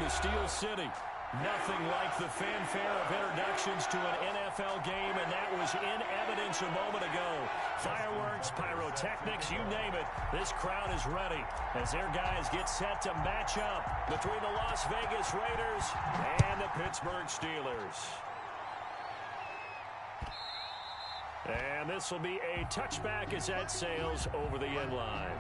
Steel City. Nothing like the fanfare of introductions to an NFL game, and that was in evidence a moment ago. Fireworks, pyrotechnics, you name it. This crowd is ready as their guys get set to match up between the Las Vegas Raiders and the Pittsburgh Steelers. And this will be a touchback as that sails over the end line.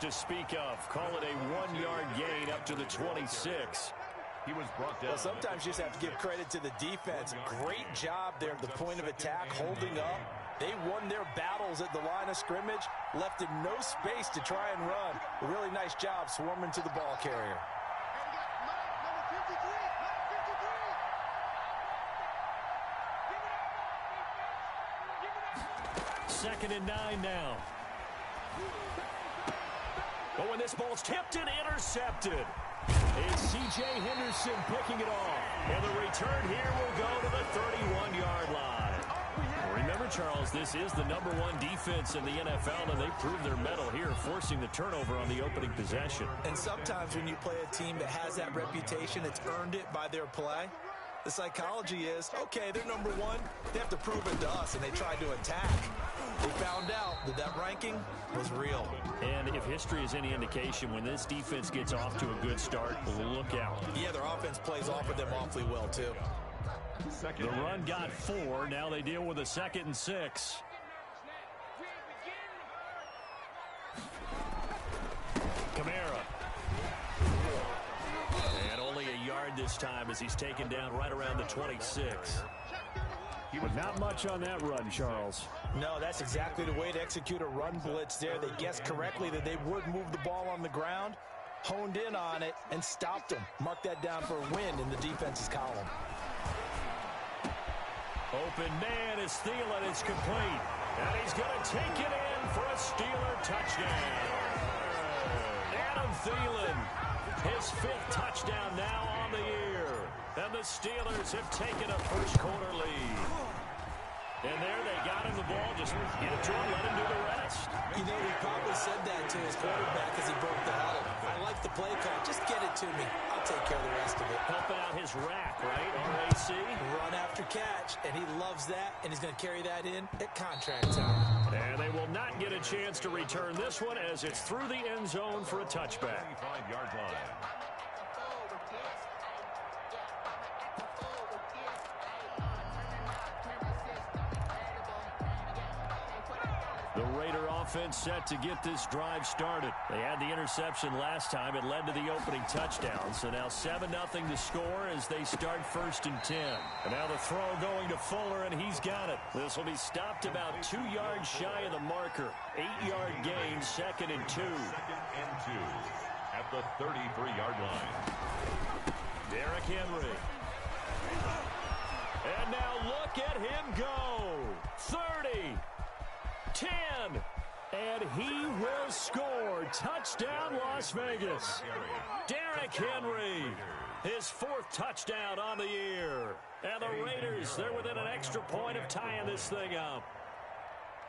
To speak of. Call it a 1-yard gain up to the 26. He was brought down. Well, sometimes you just have to give credit to the defense. Great job there at the point of attack, holding up. They won their battles at the line of scrimmage, left him no space to try and run. A really nice job swarming to the ball carrier. Second and 9 now. Oh, and this ball's tipped and intercepted. It's C.J. Henderson picking it off. And the return here will go to the 31-yard line. Remember, Charles, this is the #1 defense in the NFL, and they proved their mettle here, forcing the turnover on the opening possession. And sometimes when you play a team that has that reputation, it's earned it by their play. The psychology is, okay, they're #1. They have to prove it to us, and they tried to attack. They found out that that ranking was real. And if history is any indication, when this defense gets off to a good start, look out. Yeah, their offense plays off of them awfully well, too. The run got 4. Now they deal with a 2nd and 6. Kamara. And only a yard this time as he's taken down right around the 26. Not much on that run, Charles. No, that's exactly the way to execute a run blitz there. They guessed correctly that they would move the ball on the ground, honed in on it, and stopped them. Mark that down for a win in the defense's column. Open man is Thielen. It's complete. And he's going to take it in for a Steeler touchdown. Adam Thielen, his 5th touchdown now on the year. And the Steelers have taken a first-quarter lead. And there they got him the ball. Just get it to him, let him do the rest. You know, he probably said that to his quarterback as he broke the huddle. I like the play call. Just get it to me. I'll take care of the rest of it. Helping out his rack, right? RAC. Run after catch, and he loves that, and he's going to carry that in at contract time. And they will not get a chance to return this one as it's through the end zone for a touchback. 25-yard line. The Raider offense set to get this drive started. They had the interception last time. It led to the opening touchdown. So now 7-0 to score as they start 1st and 10. And now the throw going to Fuller, and he's got it. This will be stopped about 2 yards shy of the marker. 8-yard gain, 2nd and 2. 2nd and 2 at the 33-yard line. Derrick Henry. And now look at him go. 30. 10, and he will score. Touchdown, Las Vegas. Derrick Henry, his 4th touchdown on the year. And the Raiders, they're within an extra point of tying this thing up.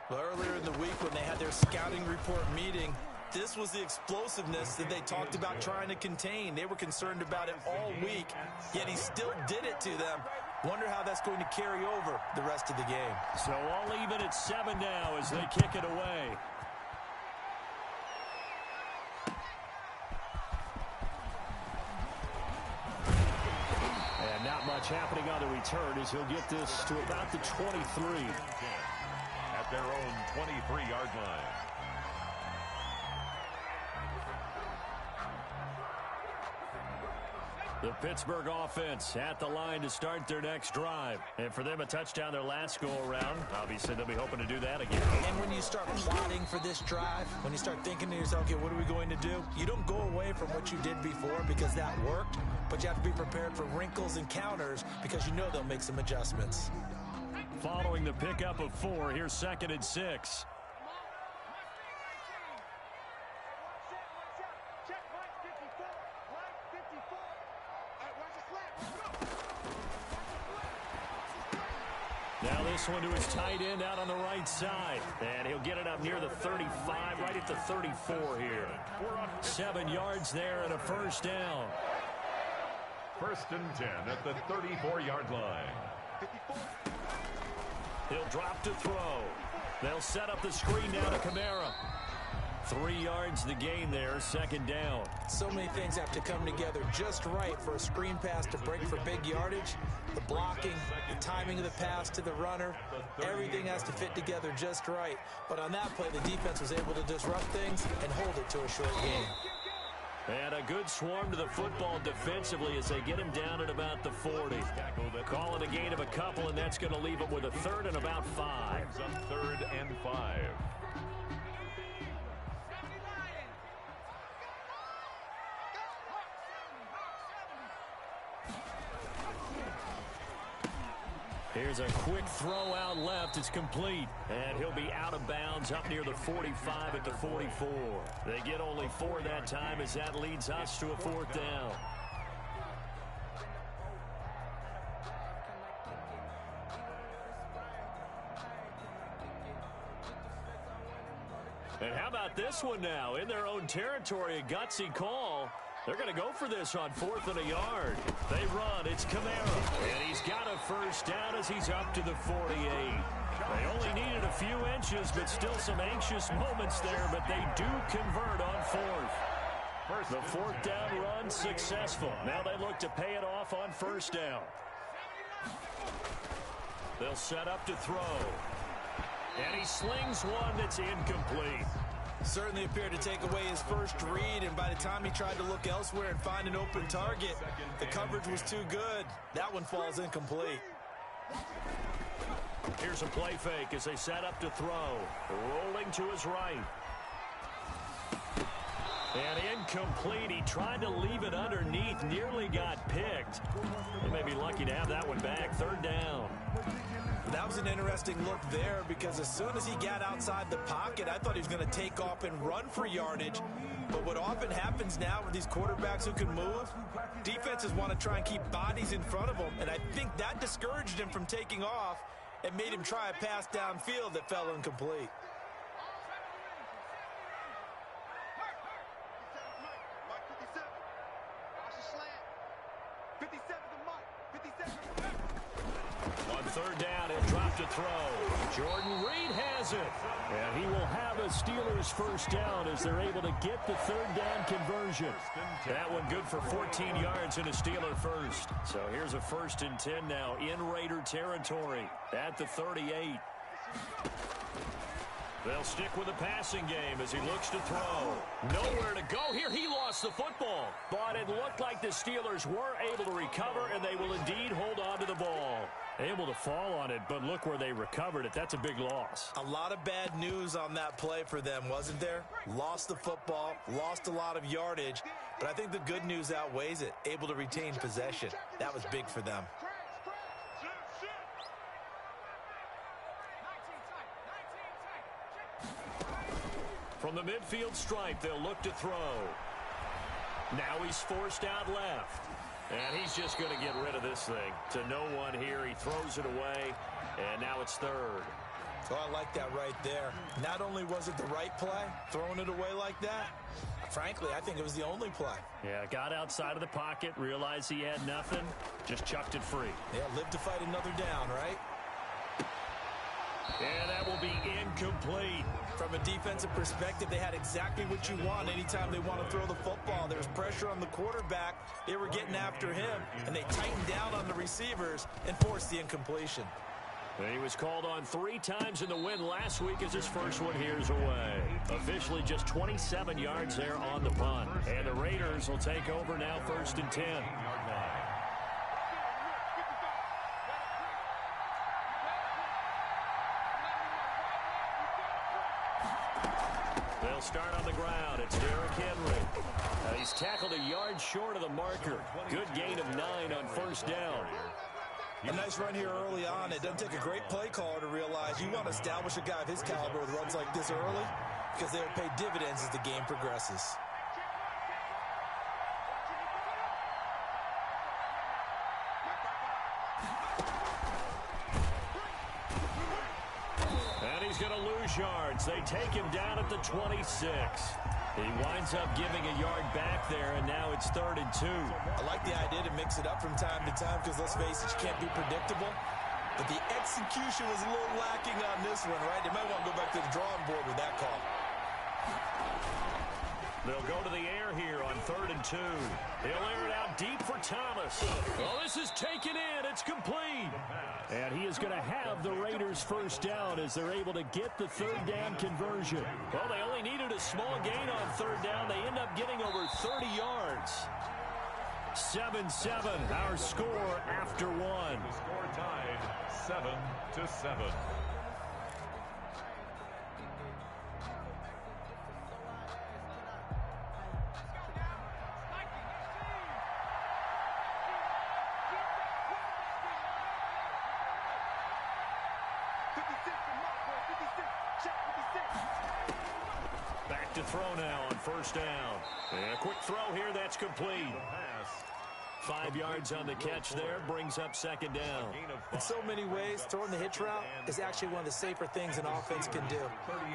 Well, earlier in the week when they had their scouting report meeting, this was the explosiveness that they talked about trying to contain. They were concerned about it all week, yet he still did it to them. Wonder how that's going to carry over the rest of the game. So all even at 7 now as they kick it away. And not much happening on the return as he'll get this to about the 23. At their own 23-yard line. The Pittsburgh offense at the line to start their next drive. And for them, a touchdown their last go-around. Obviously, they'll be hoping to do that again. And when you start plotting for this drive, when you start thinking to yourself, okay, what are we going to do? You don't go away from what you did before because that worked, but you have to be prepared for wrinkles and counters because you know they'll make some adjustments. Following the pickup of 4, here's 2nd and 6. Now this one to his tight end out on the right side. And he'll get it up near the 35, right at the 34 here. 7 yards there and a first down. 1st and 10 at the 34-yard line. He'll drop to throw. They'll set up the screen now to Kamara. 3 yards the gain there, 2nd down. So many things have to come together just right for a screen pass to break for big yardage. The blocking, the timing of the pass to the runner, everything has to fit together just right. But on that play, the defense was able to disrupt things and hold it to a short gain. And a good swarm to the football defensively as they get him down at about the 40. Call it a gain of a couple, and that's going to leave him with a 3rd and about 5. 3rd and 5. Here's a quick throw out left. It's complete. And he'll be out of bounds up near the 45 at the 44. They get only 4 that time as that leads us to a 4th down. And how about this one now? In their own territory, a gutsy call. They're going to go for this on 4th and a yard. They run. It's Kamara. And he's got a first down as he's up to the 48. They only needed a few inches, but still some anxious moments there. But they do convert on 4th. The 4th down run successful. Now they look to pay it off on 1st down. They'll set up to throw. And he slings one that's incomplete. Certainly appeared to take away his first read, and by the time he tried to look elsewhere and find an open target, the coverage was too good. That one falls incomplete. Here's a play fake as they set up to throw. Rolling to his right. And incomplete. He tried to leave it underneath. Nearly got picked. They may be lucky to have that one back. 3rd down. That was an interesting look there because as soon as he got outside the pocket, I thought he was going to take off and run for yardage. But what often happens now with these quarterbacks who can move, defenses want to try and keep bodies in front of them. And I think that discouraged him from taking off and made him try a pass downfield that fell incomplete. On 3rd down, he'll drop to throw. Jordan Reed has it. And he will have a Steelers first down as they're able to get the 3rd down conversion. That one good for 14 yards and a Steeler first. So here's a 1st and 10 now in Raider territory at the 38. They'll stick with the passing game as he looks to throw. Nowhere to go here. He lost the football. But it looked like the Steelers were able to recover, and they will indeed hold on to the ball. Able to fall on it, but look where they recovered it. That's a big loss. A lot of bad news on that play for them, wasn't there? Lost the football, lost a lot of yardage, but I think the good news outweighs it. Able to retain possession. That was big for them. From the midfield stripe, they'll look to throw. Now he's forced out left. And he's just going to get rid of this thing. To no one here. He throws it away. And now it's 3rd. So I like that right there. Not only was it the right play, throwing it away like that, frankly, I think it was the only play. Yeah, got outside of the pocket, realized he had nothing, just chucked it free. Yeah, live to fight another down, right? And that will be incomplete. From a defensive perspective, they had exactly what you want anytime they want to throw the football. There was pressure on the quarterback. They were getting after him, and they tightened down on the receivers and forced the incompletion. He was called on 3 times in the win last week as his first one here's away. Officially just 27 yards there on the punt. And the Raiders will take over now 1st and 10. They'll start on the ground. It's Derrick Henry. He's tackled a yard short of the marker. Good gain of 9 on 1st down. A nice run here early on. It doesn't take a great play caller to realize you want to establish a guy of his caliber with runs like this early because they'll pay dividends as the game progresses. And he's going to lose yards. They take him down at the 26. He winds up giving a yard back there, and now it's 3rd and 2. I like the idea to mix it up from time to time because, let's face it, you can't be predictable. But the execution was a little lacking on this one, right? They might want to go back to the drawing board with that call. They'll go to the air here on 3rd and 2. He'll air it out deep for Thomas. Oh, this is taken in. It's complete. And he is going to have the Raiders' 1st down as they're able to get the 3rd down conversion. Well, they only needed a small gain on 3rd down. They end up getting over 30 yards. 7-7, our score after 1. The score tied 7-7. Back to throw now on 1st down. And a quick throw here, that's complete. 5 yards on the catch there, brings up 2nd down. In so many ways, throwing the hitch route is actually one of the safer things an offense can do.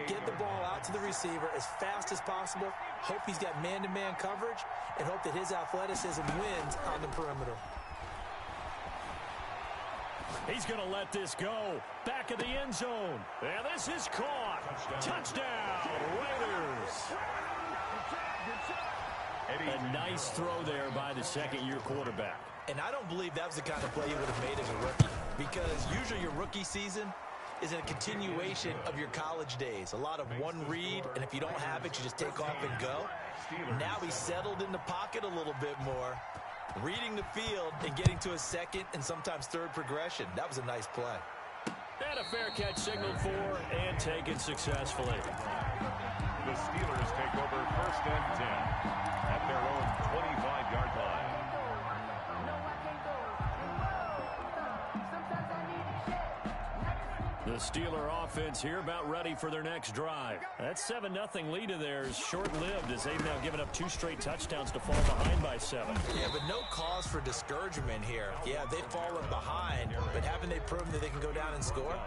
Get the ball out to the receiver as fast as possible, hope he's got man-to-man coverage, and hope that his athleticism wins on the perimeter. He's going to let this go. Back of the end zone. And this is caught. Touchdown, Raiders. A nice throw there by the 2nd-year quarterback. And I don't believe that was the kind of play you would have made as a rookie, because usually your rookie season is a continuation of your college days. A lot of one read, and if you don't have it, you just take off and go. Now he's settled in the pocket a little bit more, reading the field and getting to a 2nd and sometimes 3rd progression. That was a nice play. And a fair catch signaled for and taken successfully. The Steelers take over 1st and 10 at their own 25-yard line. The Steeler offense here about ready for their next drive. That 7-0 lead of theirs short-lived as they've now given up 2 straight touchdowns to fall behind by 7. Yeah, but no cause for discouragement here. Yeah, they've fallen behind, but haven't they proven that they can go down and score?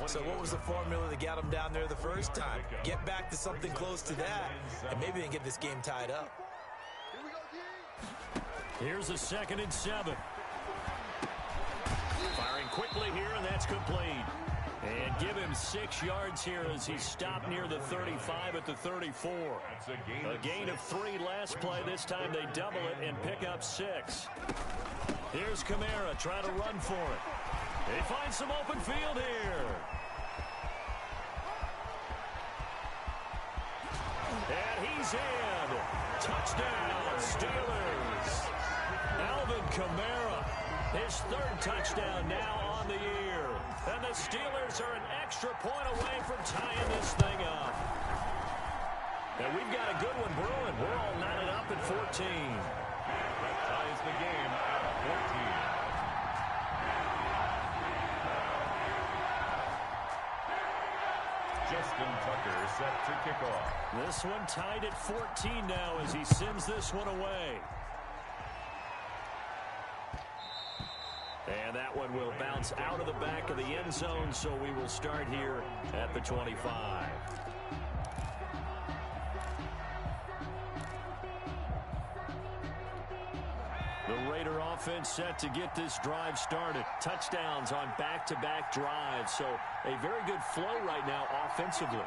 So what was the formula that got them down there the first time? Get back to something close to that, and maybe they can get this game tied up. Here's a 2nd and 7. Firing quickly here, and that's complete. And give him 6 yards here as he stopped near the 35 at the 34. A gain of 3 last play. This time they double it and pick up 6. Here's Kamara trying to run for it. They find some open field here. And he's in. Touchdown, Steelers. Alvin Kamara, his 3rd touchdown now on the year. And the Steelers are an extra point away from tying this thing up. And we've got a good one brewing. We're all knotted up at 14. That ties the game at 14. Justin Tucker set to kick off. This one tied at 14 now as he sends this one away. And that one will bounce out of the back of the end zone, so we will start here at the 25. The Raider offense set to get this drive started. Touchdowns on back-to-back drives, so a very good flow right now offensively.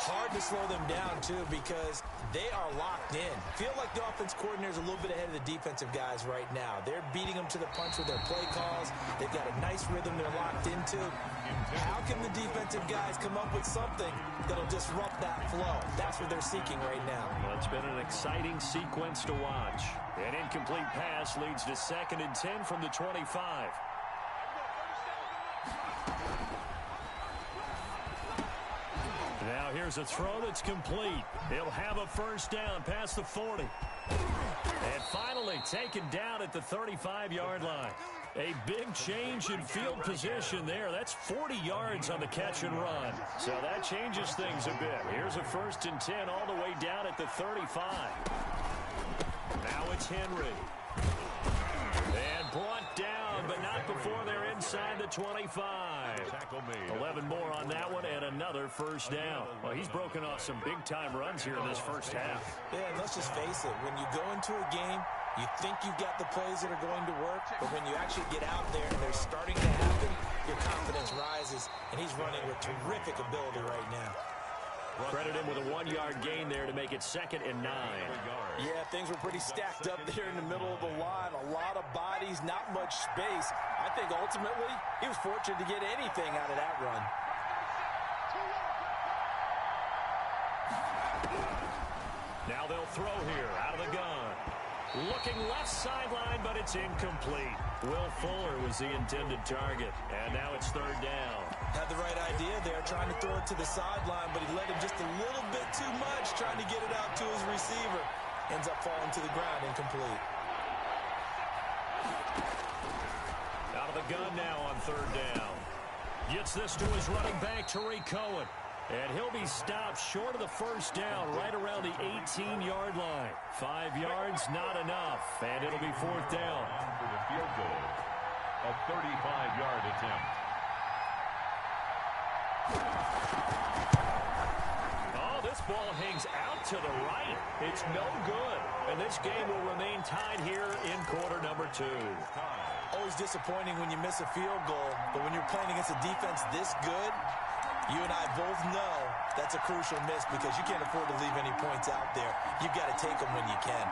Hard to slow them down, too, because they are locked in. Feel like the offense coordinator is a little bit ahead of the defensive guys right now. They're beating them to the punch with their play calls. They've got a nice rhythm they're locked into. How can the defensive guys come up with something that'll disrupt that flow? That's what they're seeking right now. Well, it's been an exciting sequence to watch. An incomplete pass leads to 2nd and 10 from the 25. Now here's a throw that's complete. He'll have a first down past the 40. And finally taken down at the 35-yard line. A big change in field position there. That's 40 yards on the catch and run. So that changes things a bit. Here's a 1st and 10 all the way down at the 35. Now it's Henry. And brought down, but not before they're inside the 25. 11 more on that one and another first down. Well, he's broken off some big-time runs here in this first half. Yeah, and let's just face it. When you go into a game, you think you've got the plays that are going to work, but when you actually get out there and they're starting to happen, your confidence rises, and he's running with terrific ability right now. Credit him with a 1-yard gain there to make it 2nd and 9. Yeah, things were pretty stacked up there in the middle of the line. A lot of bodies, not much space. I think ultimately he was fortunate to get anything out of that run. Now they'll throw here out of the gun. Looking left sideline, but it's incomplete. Will Fuller was the intended target. And now it's 3rd down. Had the right idea there, trying to throw it to the sideline, but he let him just a little bit too much, trying to get it out to his receiver. Ends up falling to the ground, incomplete. Out of the gun now on 3rd down. Gets this to his running back, Tariq Cohen. And he'll be stopped short of the first down, right around the 18-yard line. 5 yards, not enough. And it'll be 4th down. For the field goal, a 35-yard attempt. Oh, this ball hangs out to the right. It's no good. And this game will remain tied here in quarter number 2. Always disappointing when you miss a field goal, but when you're playing against a defense this good, you and I both know that's a crucial miss because you can't afford to leave any points out there. You've got to take them when you can.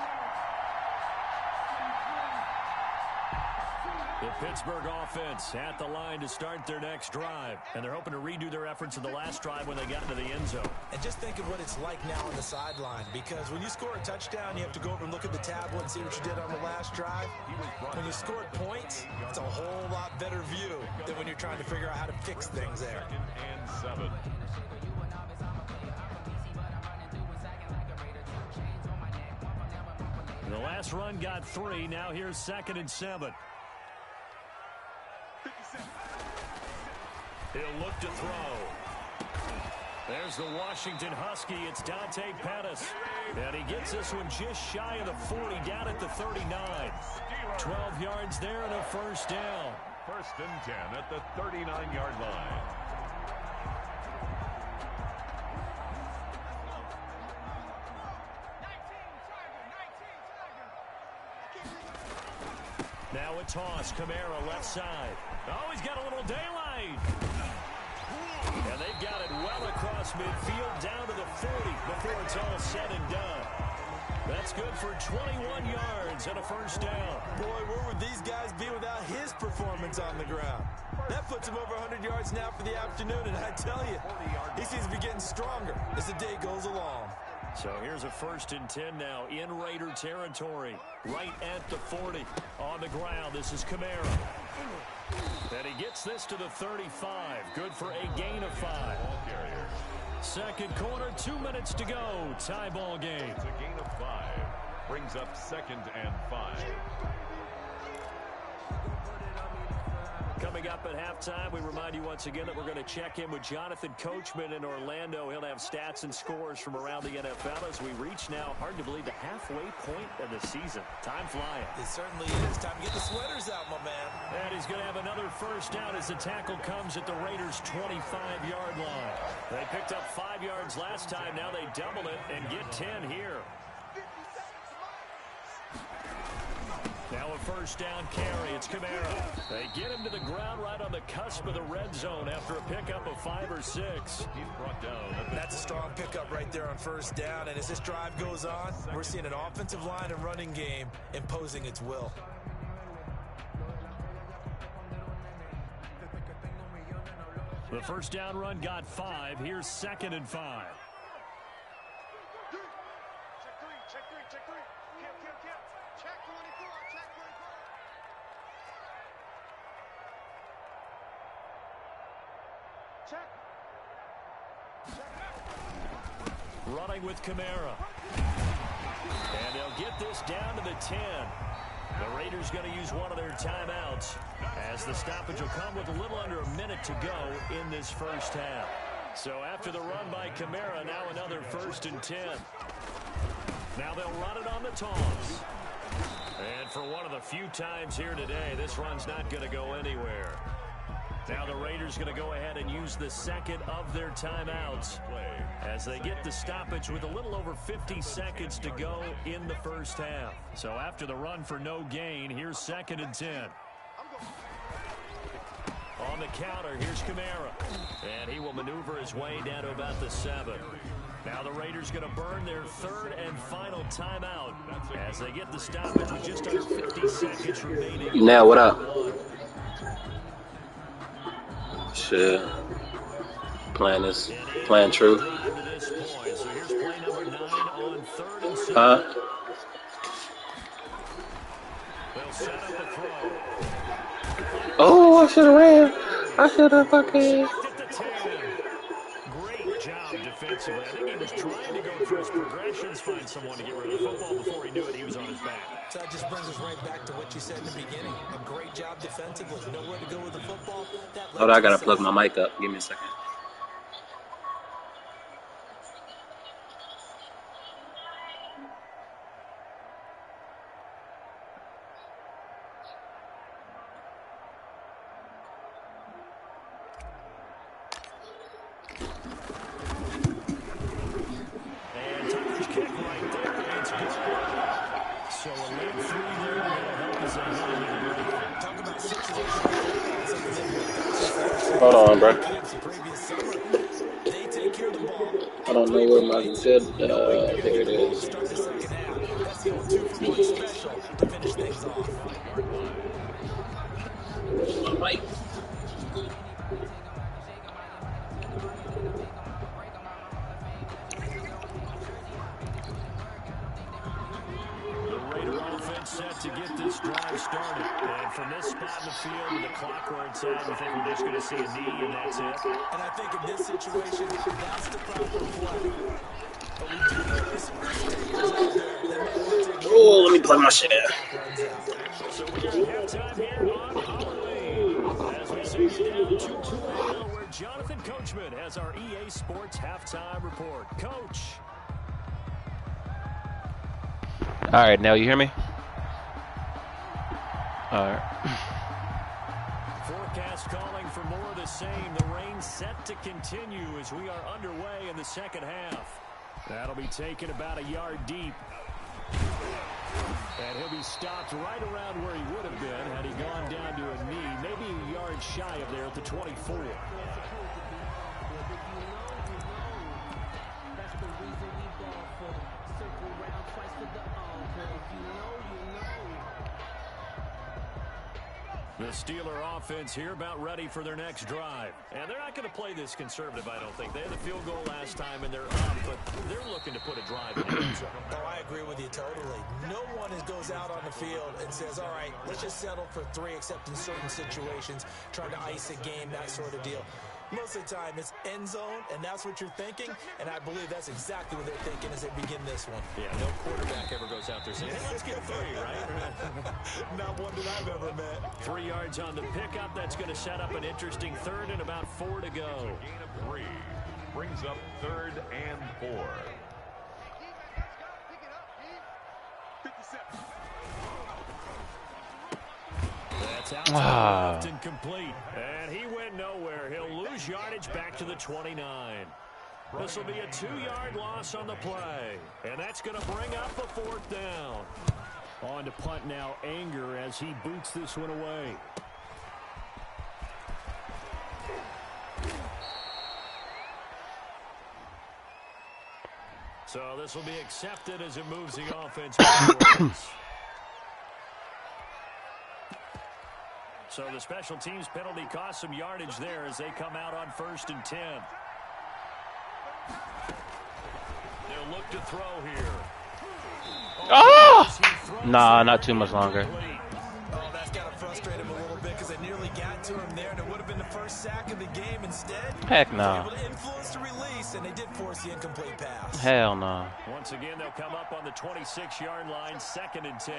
The Pittsburgh offense at the line to start their next drive. And they're hoping to redo their efforts in the last drive when they got into the end zone. And just think of what it's like now on the sideline, because when you score a touchdown, you have to go over and look at the tablet and see what you did on the last drive. When you scored points, it's a whole lot better view than when you're trying to figure out how to fix things there. 2nd and 7. The last run got 3. Now here's 2nd and 7. He'll look to throw. There's the Washington Husky. It's Dante Pettis. And he gets this one just shy of the 40, down at the 39. 12 yards there and a first down. 1st and 10 at the 39-yard line. Now a toss. Kamara left side. Oh, he's got a little daylight. And they've got it well across midfield down to the 40 before it's all said and done. That's good for 21 yards and a first down. Boy, where would these guys be without his performance on the ground? That puts him over 100 yards now for the afternoon, and I tell you, he seems to be getting stronger as the day goes along. So here's a 1st and 10 now in Raider territory, right at the 40. On the ground, this is Kamara. And he gets this to the 35. Good for a gain of 5. 2nd quarter, 2 minutes to go. Tie ball game. It's a gain of 5. Brings up 2nd and 5. Coming up at halftime, we remind you once again that we're going to check in with Jonathan Coachman in Orlando. He'll have stats and scores from around the NFL as we reach now, hard to believe, the halfway point of the season. Time flying. It certainly is. Time to get the sweaters out, my man. And he's going to have another first down as the tackle comes at the Raiders' 25-yard line. They picked up 5 yards last time. Now they double it and get 10 here. Now a first down carry. It's Kamara. They get him to the ground right on the cusp of the red zone after a pickup of 5 or 6. He's brought down. That's a strong pickup right there on first down. And as this drive goes on, we're seeing an offensive line and running game imposing its will. The first down run got 5. Here's 2nd and 5. Running with Kamara. And they'll get this down to the 10. The Raiders going to use one of their timeouts as the stoppage will come with a little under a minute to go in this first half. So after the run by Kamara, now another 1st and 10. Now they'll run it on the toss. And for one of the few times here today, this run's not going to go anywhere. Now the Raiders going to go ahead and use the 2nd of their timeouts as they get the stoppage with a little over 50 seconds to go in the first half. So after the run for no gain, here's 2nd and 10. On the counter, here's Kamara. And he will maneuver his way down to about the 7. Now the Raiders going to burn their 3rd and final timeout as they get the stoppage with just under 50 seconds remaining. Now, what up? Shit. Playing true. Huh? Oh, I should have ran. I should have fucking. Great job defensively. I think he was trying to go through his progressions, find someone to get rid of the football. Before he knew it, he was on his back. So that just brings us right back to what you said in the beginning. A great job defensively. Nowhere to go with the football. Hold on, I gotta plug my mic up. Give me a second. And Tucker's kick right there. It's good. So a late 3 there will help us out. Talk about situations. Hold on, bro. I don't know where my zip. There it is. Mic. Set to get this drive started. And from this spot in the field with the clock where it's at, I think we're just going to see a knee, and that's it. And I think in this situation, that's the proper play. But we do know this out there. Oh, let me plug my shit in. So we are at halftime here on Halloween. As we see you down 2-0, where Jonathan Coachman has our EA Sports halftime report. Coach. All right, now you hear me? All right. Forecast calling for more of the same. The rain set to continue as we are underway in the second half. That'll be taken about a yard deep. And he'll be stopped right around where he would have been had he gone down to a knee, maybe a yard shy of there at the 24. The Steeler offense here about ready for their next drive. And they're not going to play this conservative, I don't think. They had a field goal last time, and they're up, but they're looking to put a drive in the end zone. Oh, I agree with you totally. No one goes out on the field and says, all right, let's just settle for 3, except in certain situations, trying to ice a game, that sort of deal. Most of the time, it's end zone, and that's what you're thinking, and I believe that's exactly what they're thinking as they begin this one. Yeah, no quarterback ever goes out there saying, hey, let's get 3, right? Not one that I've ever met. 3 yards on the pickup. That's going to set up an interesting 3rd and about 4 to go. Gain of 3 brings up 3rd and 4. That's out and complete. And he went nowhere. He'll lose yardage back to the 29. This will be a 2-yard loss on the play. And that's going to bring up a 4th down. On to punt now, Anger, as he boots this one away. So this will be accepted as it moves the offense backwards. So the special teams penalty cost some yardage there as they come out on 1st and 10. They'll look to throw here. Oh! Nah, not too much longer. Oh, that's got to frustrate him a little bit because they nearly got to him there, and it would have been the first sack of the game instead. Heck no. Able to influence the release, and they did force the incomplete pass. Hell no. Once again, they'll come up on the 26-yard line, 2nd and 10.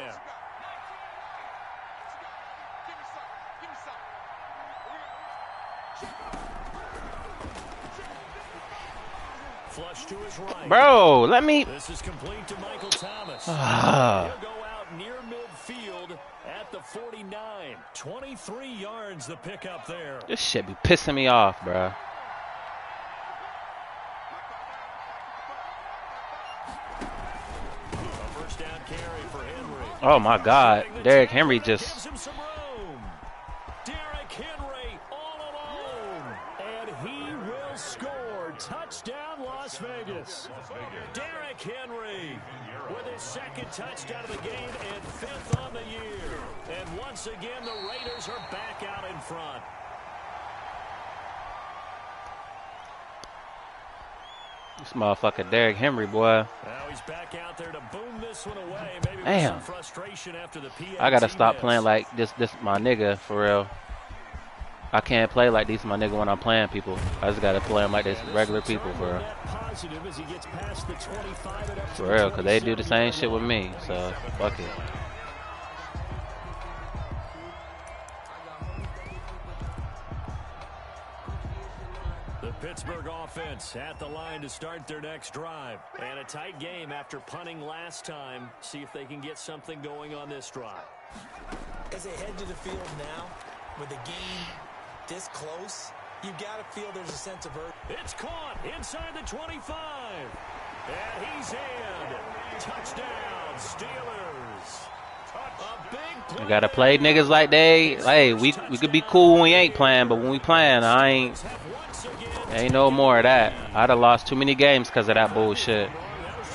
Flush to his right. Bro, let me. This is complete to Michael Thomas. He'll go out near midfield at the 49. 23 yards the pickup there. This shit be pissing me off, bro. A first down carry for Henry. Oh my God, Derrick Henry just. Gives him some room. Derrick Henry all alone, and he will score. Touchdown, Las Vegas. Derrick Henry with his 2nd touchdown of the game and 5th on the year. And once again, the Raiders are back out in front. This motherfucker Derrick Henry, boy. Now he's back out there to boom this one away. Maybe with some frustration after the PAT I gotta stop miss. playing like this my nigga, for real. I can't play like these my nigga when I'm playing people. I just gotta play them like this regular people, for real. For real, because they do the same shit with me, so fuck it. The Pittsburgh offense at the line to start their next drive. And a tight game after punting last time. See if they can get something going on this drive. As they head to the field now, with the game this close, you got to feel there's a sense of urgency. It's caught inside the 25. And he's in. Touchdown, Steelers. A big play. I gotta play niggas like they. Hey, we could be cool when we ain't playing, but when we playing, ain't no more of that. I'd have lost too many games because of that bullshit.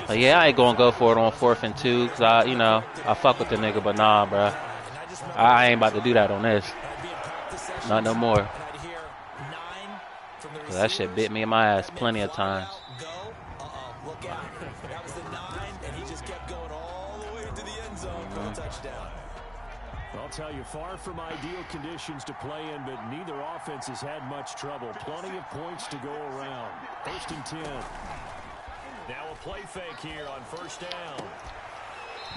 But yeah, I ain't gonna go for it on 4th and 2 because I fuck with the nigga, but nah, bro. I ain't about to do that on this. Not no more. That shit bit me in my ass plenty of times. Look out. That was the 9, and he just kept going all the way to the end zone for a touchdown. I'll tell you, far from ideal conditions to play in, but neither offense has had much trouble. Plenty of points to go around. 1st and 10. Now a play fake here on 1st down.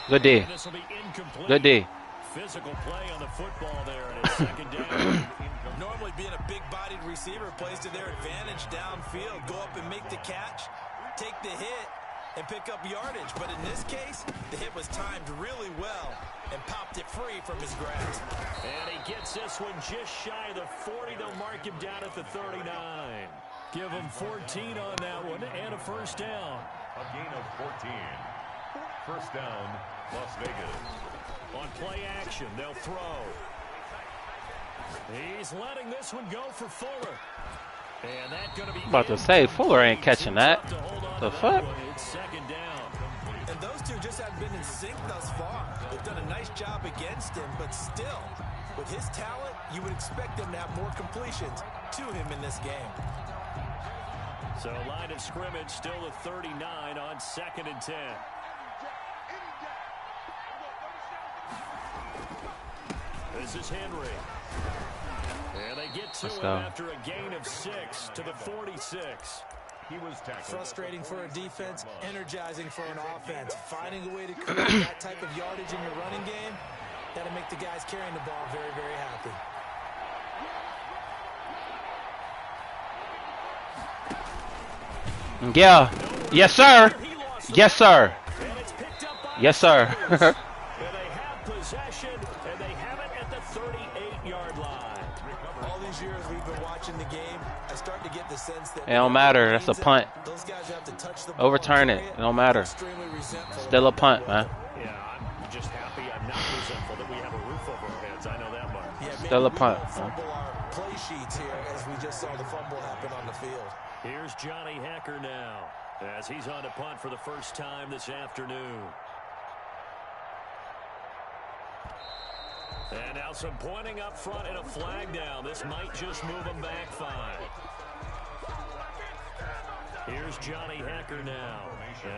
Good D. This will be incomplete. Good D. Physical play on the football there, and it's 2nd down. Normally being a big-bodied receiver plays to their advantage downfield. Go up and make the catch, take the hit, and pick up yardage. But in this case, the hit was timed really well and popped it free from his grasp. And he gets this one just shy of the 40. They'll mark him down at the 39. Give him 14 on that one and a 1st down. A gain of 14. 1st down, Las Vegas. On play action, they'll throw. He's letting this one go for Fuller. And that's going to be About to say, Fuller ain't catching that. The fuck? It's 2nd down. And those two just haven't been in sync thus far. They've done a nice job against him, but still, with his talent, you would expect them to have more completions to him in this game. So line of scrimmage still at 39 on 2nd and 10. This is Henry. And they get to him after a gain of 6 to the 46. He was tackled. Frustrating for a defense, energizing for an offense. Finding a way to create that type of yardage in your running game, that'll make the guys carrying the ball very, very happy. Yeah. Yes, sir. Yes, sir. Yes, sir. And they have possession, and they have it at the 38-yard line. All these years we've been watching the game, I start to get the sense that It don't matter. That's a punt. those guys have to touch the ball. Overturn it. It don't matter. Still a punt, man. Yeah, I'm just happy. I'm not resentful that we have a roof over our heads. I know that much. Yeah, Still a punt. Fumble our play sheets here as we just saw the fumble happen on the field. Here's Johnny Hacker now as he's on to punt for the first time this afternoon. And now some pointing up front and a flag down. This might just move them back 5. Here's Johnny Hacker now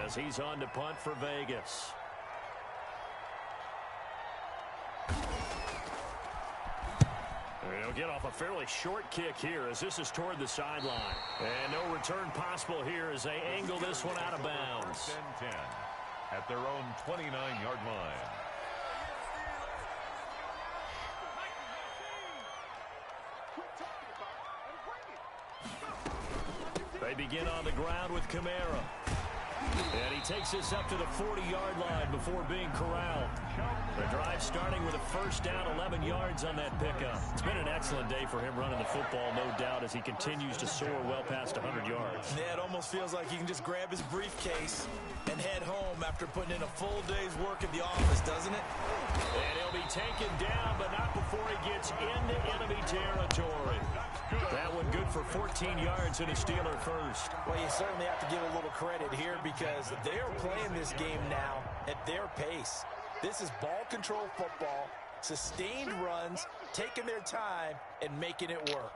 as he's on to punt for Vegas. He'll get off a fairly short kick here as this is toward the sideline. And no return possible here as they angle this one out of bounds. 10 at their own 29-yard line. They begin on the ground with Kamara. And he takes this up to the 40-yard line before being corralled. The drive starting with a first down, 11 yards on that pickup. It's been an excellent day for him running the football, no doubt, as he continues to soar well past 100 yards. Yeah, it almost feels like he can just grab his briefcase and head home after putting in a full day's work at the office, doesn't it? And he'll be taken down, but not before he gets into enemy territory. That one good for 14 yards and a Steeler first. Well, you certainly have to give a little credit here because they are playing this game now at their pace. This is ball control football, sustained runs, taking their time, and making it work.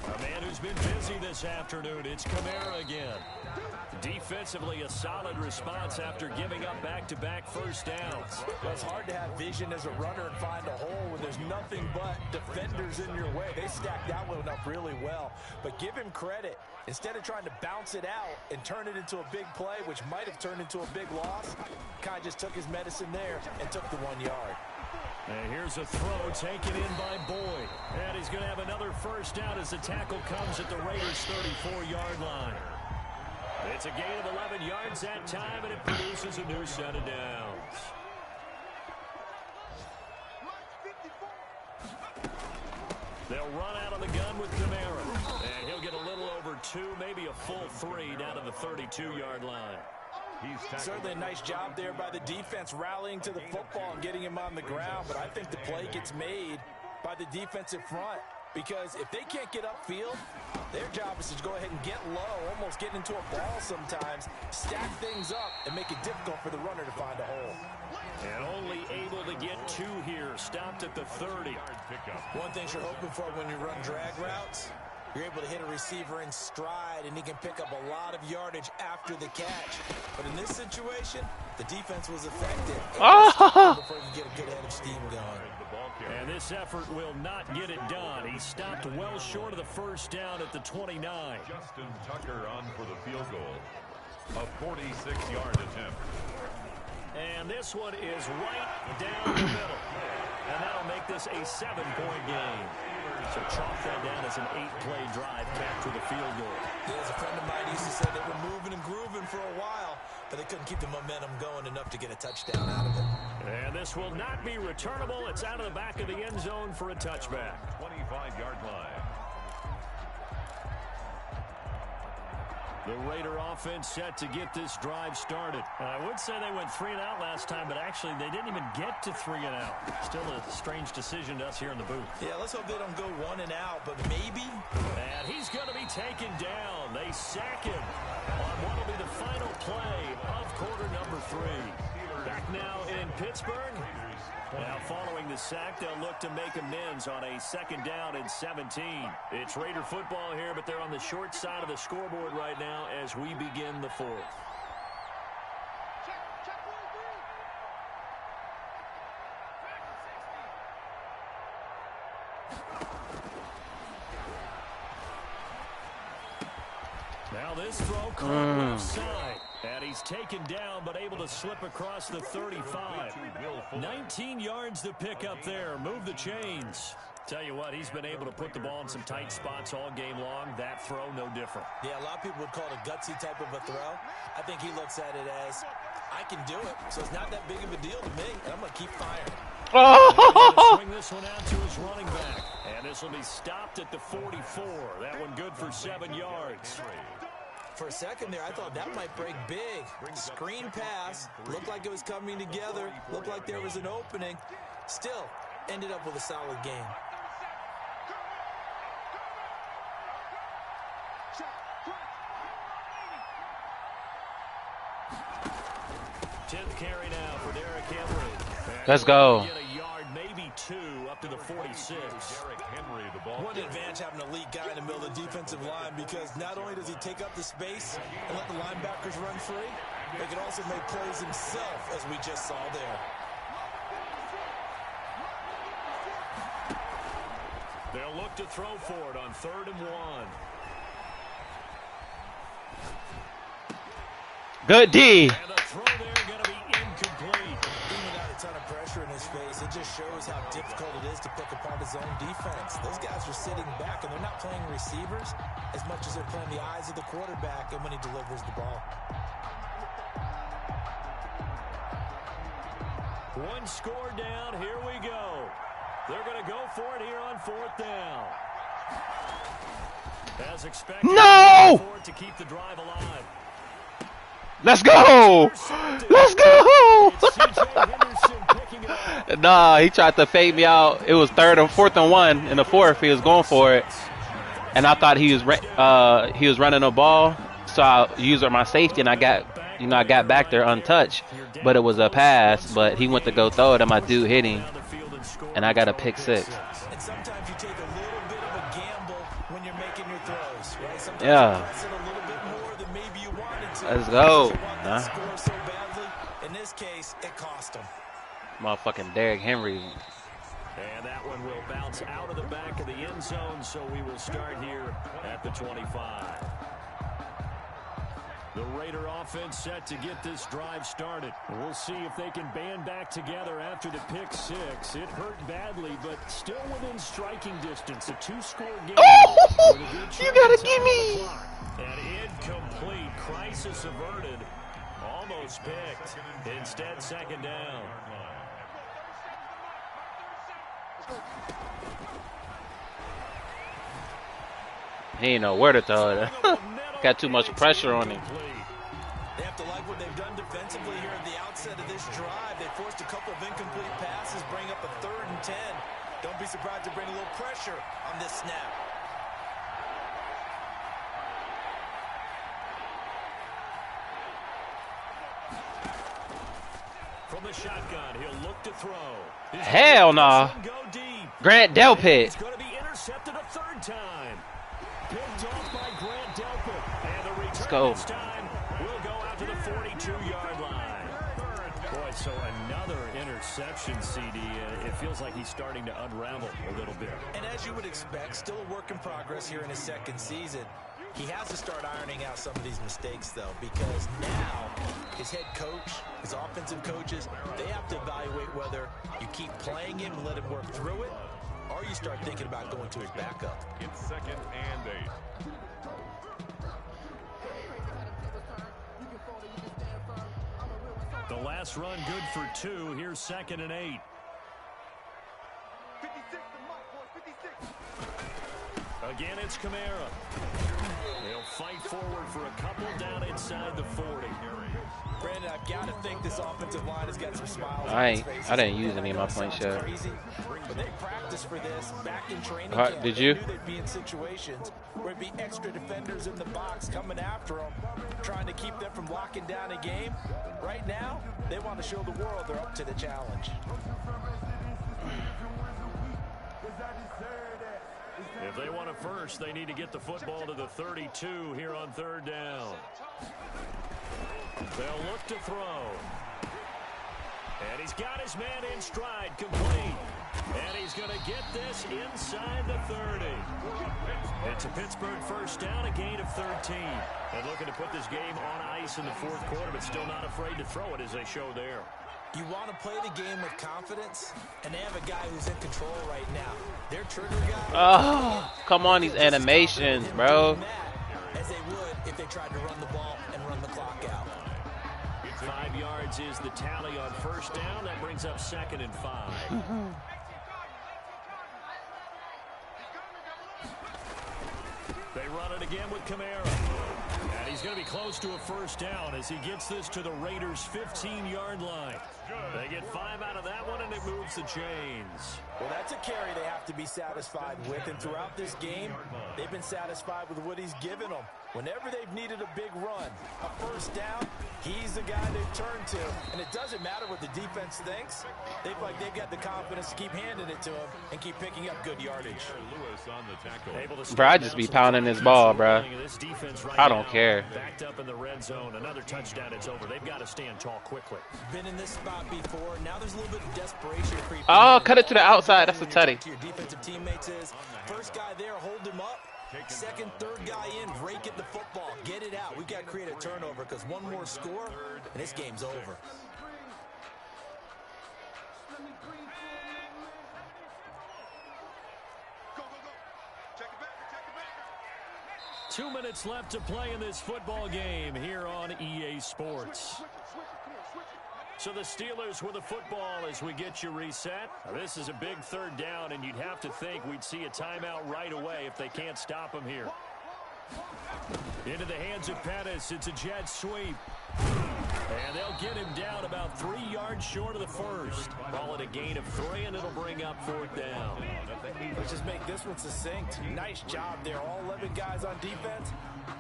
A man who's been busy this afternoon, it's Kamara again. Defensively, a solid response after giving up back-to-back first downs. Well, it's hard to have vision as a runner and find a hole when there's nothing but defenders in your way. They stacked that one up really well. But give him credit. Instead of trying to bounce it out and turn it into a big play, which might have turned into a big loss, Kai just took his medicine there and took the 1 yard. And here's a throw taken in by Boyd. And he's going to have another first down as the tackle comes at the Raiders' 34-yard line. It's a gain of 11 yards that time, and it produces a new set of downs. They'll run out of the gun with Kamara. And he'll get a little over 2, maybe a full 3 down to the 32-yard line. Certainly a nice job there by the defense rallying to the football and getting him on the ground, but I think the play gets made by the defensive front because if they can't get upfield, their job is to go ahead and get low, almost get into a ball sometimes, stack things up, and make it difficult for the runner to find a hole. And only able to get 2 here, stopped at the 30. One thing you're hoping for when you run drag routes, you're able to hit a receiver in stride, and he can pick up a lot of yardage after the catch. But in this situation, the defense was effective. Before you can get a good head of steam going. And this effort will not get it done. He stopped well short of the first down at the 29. Justin Tucker on for the field goal. A 46-yard attempt. And this one is right down the middle. And that'll make this a 7-point game. So chalk that down as an 8-play drive capped with a field goal. As a friend of mine used to say, they were moving and grooving for a while, but they couldn't keep the momentum going enough to get a touchdown out of it. And this will not be returnable. It's out of the back of the end zone for a touchback. 25-yard line. The Raider offense set to get this drive started. I would say they went 3 and out last time, but actually they didn't even get to 3 and out. Still a strange decision to us here in the booth. Yeah, let's hope they don't go 1 and out, but maybe. And he's going to be taken down. They sack him on what will be the final play of quarter number 3. Back now in Pittsburgh. Now following the sack, they'll look to make amends on a 2nd down and 17. It's Raider football here, but they're on the short side of the scoreboard right now as we begin the 4th. Now this throw caught left side. And he's taken down, but able to slip across the 35. 19 yards to pick up there. Move the chains. Tell you what, he's been able to put the ball in some tight spots all game long. That throw, no different. Yeah, a lot of people would call it a gutsy type of a throw. I think he looks at it as, I can do it, so it's not that big of a deal to me, and I'm going to keep firing. Swing this one out to his running back. And this will be stopped at the 44. That one good for 7 yards. For a second there, I thought that might break big. Screen pass. Looked like it was coming together. Looked like there was an opening. Still, ended up with a solid game. Carry now for Derrick Henry. Let's go. Get a yard, maybe 2, up to the 46. Derrick Henry, the ball. What an advantage having an elite guy in the middle of the defensive line, because not only does he take up the space and let the linebackers run free, but he can also make plays himself, as we just saw there. They'll look to throw for it on 3rd and 1. Good D. And the throw there going to be incomplete. Even without a ton of pressure in his face, it just shows how difficult it is to pick apart his own defense. Those guys are sitting back, and they're not playing receivers as much as they're playing the eyes of the quarterback and when he delivers the ball. One score down. Here we go. They're going to go for it here on 4th down. As expected, No! to keep the drive alive. Let's go! Let's go! Nah, he tried to fade me out. It was 4th and 1 in the 4th. He was going for it, and I thought he was running the ball, so I used my safety, and I got back there untouched, but it was a pass. But he went to go throw it, and my dude hit him, and I got a pick 6. And sometimes you take a little bit of a gamble when you're making your throws, right? Sometimes Yeah. you press it a little bit more than maybe you wanted to. Let's go. Score so badly. In this case, it cost him. Motherfucking Derrick Henry. And that one will bounce out of the back of the end zone, so we will start here at the 25. The Raider offense set to get this drive started. We'll see if they can band back together after the pick 6. It hurt badly, but still within striking distance. A 2-score game. Oh, you gotta give me. And incomplete. Crisis averted. Almost picked. Instead, 2nd down. He ain't know where to throw it. Got too much pressure on him. They have to like what they've done defensively here at the outset of this drive. They forced a couple of incomplete passes, bring up a 3rd and 10. Don't be surprised to bring a little pressure on this snap. From the shotgun, he'll look to throw. Hell no. Grant Delpit. It's going to be intercepted a 3rd time. Picked off by Grant Delpit. And the return go. this time will go out to the 42-yard line. Boy, so another interception, CD. It feels like he's starting to unravel a little bit. And as you would expect, still a work in progress here in his 2nd season. He has to start ironing out some of these mistakes, though, because now his head coach, his offensive coaches, they have to evaluate whether you keep playing him and let him work through it, or you start thinking about going to his backup. It's 2nd and 8. The last run good for 2. Here's 2nd and 8. Again, it's Kamara. They'll fight forward for a couple down inside the 40. Brandon, I've got to think this offensive line has got some smiles. I didn't use any of my points yet. But they practiced for this back in training Right, camp. did They you? knew they'd be in situations where it'd be extra defenders in the box coming after them, trying to keep them from locking down a game. Right now, they want to show the world they're up to the challenge. If they want a first, they need to get the football to the 32 here on 3rd down. They'll look to throw. And he's got his man in stride, complete. And he's going to get this inside the 30. It's a Pittsburgh 1st down, a gain of 13. And looking to put this game on ice in the 4th quarter, but still not afraid to throw it as they show there. You want to play the game with confidence, and they have a guy who's in control right now. Their trigger guy. Oh, come on, these animations, bro. As they would if they tried to run the ball and run the clock out. 5 yards is the tally on 1st down. That brings up 2nd and 5. run it again with Kamara. And he's going to be close to a first down as he gets this to the Raiders' 15-yard line. They get 5 out of that one, and it moves the chains. Well, that's a carry they have to be satisfied with, and throughout this game, they've been satisfied with what he's given them. Whenever they've needed a big run, a first down, he's the guy they've turned to. And it doesn't matter what the defense thinks. They've got the confidence to keep handing it to him and keep picking up good yardage. Bro, I just be pounding this ball, bro. I don't care. Backed up in the red zone. Another touchdown, it's over. They've got to stand tall quickly. Been in this spot before. Now there's a little bit of desperation creeping. Oh, cut it to the outside. That's a tutty. Your defensive teammates is first guy there, hold him up. Second, third guy in, rake at the football. Get it out. We've got to create a turnover because one more score, and this game's over. Two minutes left to play in this football game here on EA Sports. So the Steelers with the football as we get you reset. Now, this is a big third down, and you'd have to think we'd see a timeout right away if they can't stop him here. Into the hands of Pettis. It's a jet sweep. And they'll get him down about 3 yards short of the first. Call it a gain of 3, and it'll bring up fourth down. Let's just make this one succinct. Nice job there. All 11 guys on defense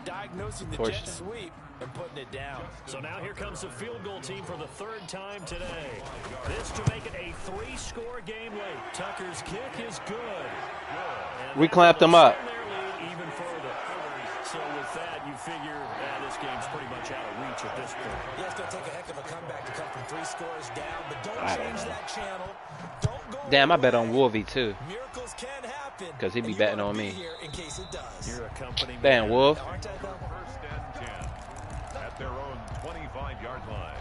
diagnosing the jet sweep and putting it down. So now here comes the field goal team for the third time today. This to make it a 3-score game late. Tucker's kick is good. We clamped them up. Even further. So with that, you figure this game's pretty much out of reach at this point. Yeah, it's going to take a heck of a comeback to come from 3 scores down, but don't change that channel. Don't go. Damn, I bet on Wolvie too. Miracles can happen. Because he be betting on me. Here in case it does. You're accompanying. Damn, Wolf. First and 10 at their own 25-yard line.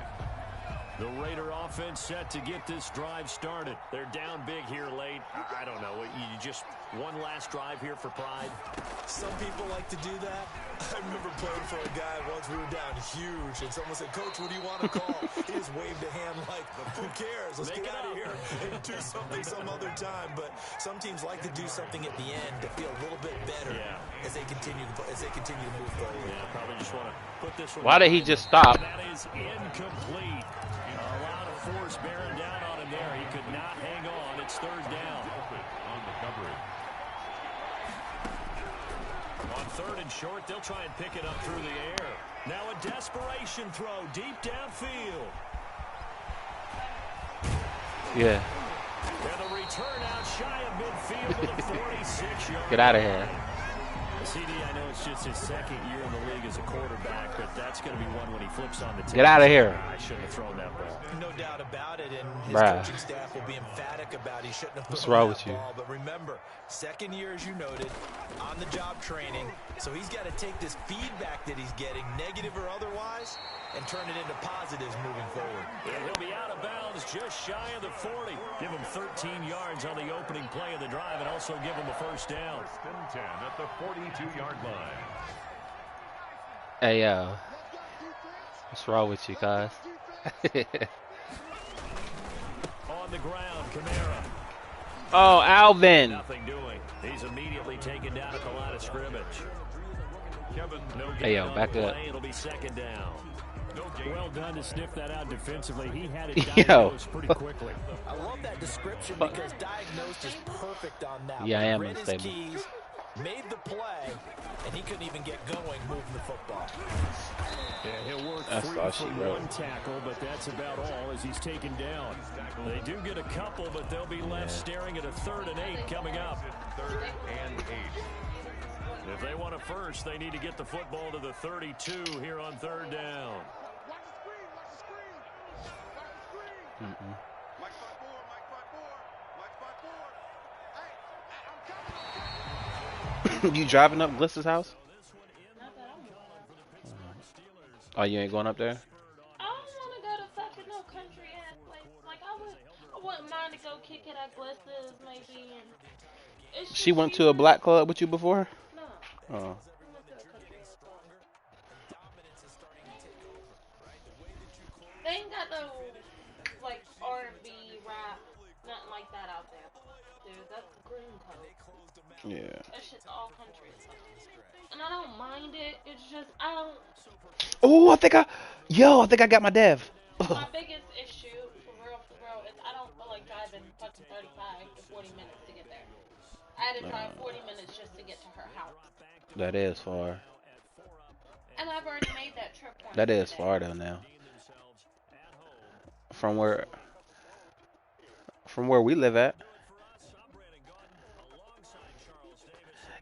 The Raider offense set to get this drive started. They're down big here late. I don't know. You just one last drive here for pride. Some people like to do that. I remember playing for a guy once. We were down huge, and someone said, "Coach, what do you want to call?" He just waved a hand like, "Who cares? Let's get out of here and do something some other time." But some teams like to do something at the end to feel a little bit better as they continue to move forward. Yeah, probably just want to put this one. Why did he just stop? That is incomplete. A lot of force bearing down on him there. He could not hang on. It's third down. On the coverage. On third and short, they'll try and pick it up through the air. Now a desperation throw deep downfield. Yeah. And the return out shy of midfield with a 46-yard. Get out of here. CD, I know it's just his second year in the league as a quarterback, but that's going to be one when he flips on the table. Get out of here. I shouldn't have thrown that ball. No doubt about it, and his Bruh. coaching staff will be emphatic about he shouldn't have What's thrown wrong that with you? ball. But remember, second year, as you noted, on-the-job training, so he's got to take this feedback that he's getting, negative or otherwise, and turn it into positives moving forward. And he'll be out of bounds just shy of the 40. Give him 13 yards on the opening play of the drive and also give him a first down. First and 10 at the 42-yard line. Hey, yo. What's wrong with you guys? On the ground, Kamara. Oh, Alvin. Nothing doing. He's immediately taken down at the line of scrimmage. Kevin, No Hey, yo, gain on back the up. play. It'll be second down. no gain. Well done to sniff that out defensively. He had it Yo. diagnosed pretty quickly. I love that description because diagnosed is perfect on that. Yeah, I am Read his unstable. keys, made the play, and he couldn't even get going moving the football. Yeah, he'll work That's 3 all for she wrote. 1 tackle, but that's about all as he's taken down. They do get a couple, but they'll be left staring at a 3rd and 8 coming up. 3rd and 8. If they want a first, they need to get the football to the 32 here on 3rd down. You driving up Glissa's house? Oh, you ain't going up there? I don't want to go to fucking no country ass place. Like I wouldn't mind to go kick it at Glissa's maybe. And it's She just went to a black club with you before? No. Oh. We went to a country club. They ain't got no like R&B rap, nothing like that out there. dude. That's the green code. Yeah. That shit's all country. And I don't mind it. It's just, I don't. Oh, I think I got my dev. My biggest issue, for real, is I don't feel like driving fucking 35 to 40 minutes to get there. I had to drive 40 minutes just to get to her house. That is far. And I've already made that trip once That is today. far though now. From where we live at.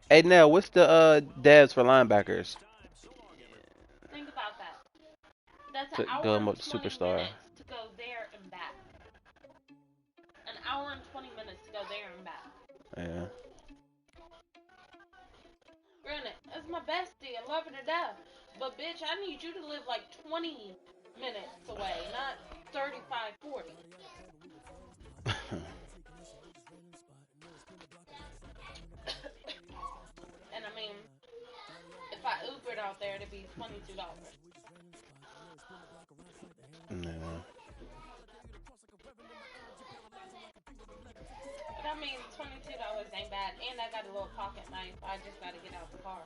Hey, Nell, what's the devs for linebackers? Think about that. That's To an hour go and up to 20 superstar. minutes to go there and back. An hour and 20 minutes to go there and back. Yeah. Granted, that's my bestie. I love her to death. But, bitch, I need you to live like 20 minutes away, not 35, 40. And I mean, if I Ubered out there, it'd be $22. Yeah. But I mean, $22 ain't bad. And I got a little pocket knife. I just gotta get out the car.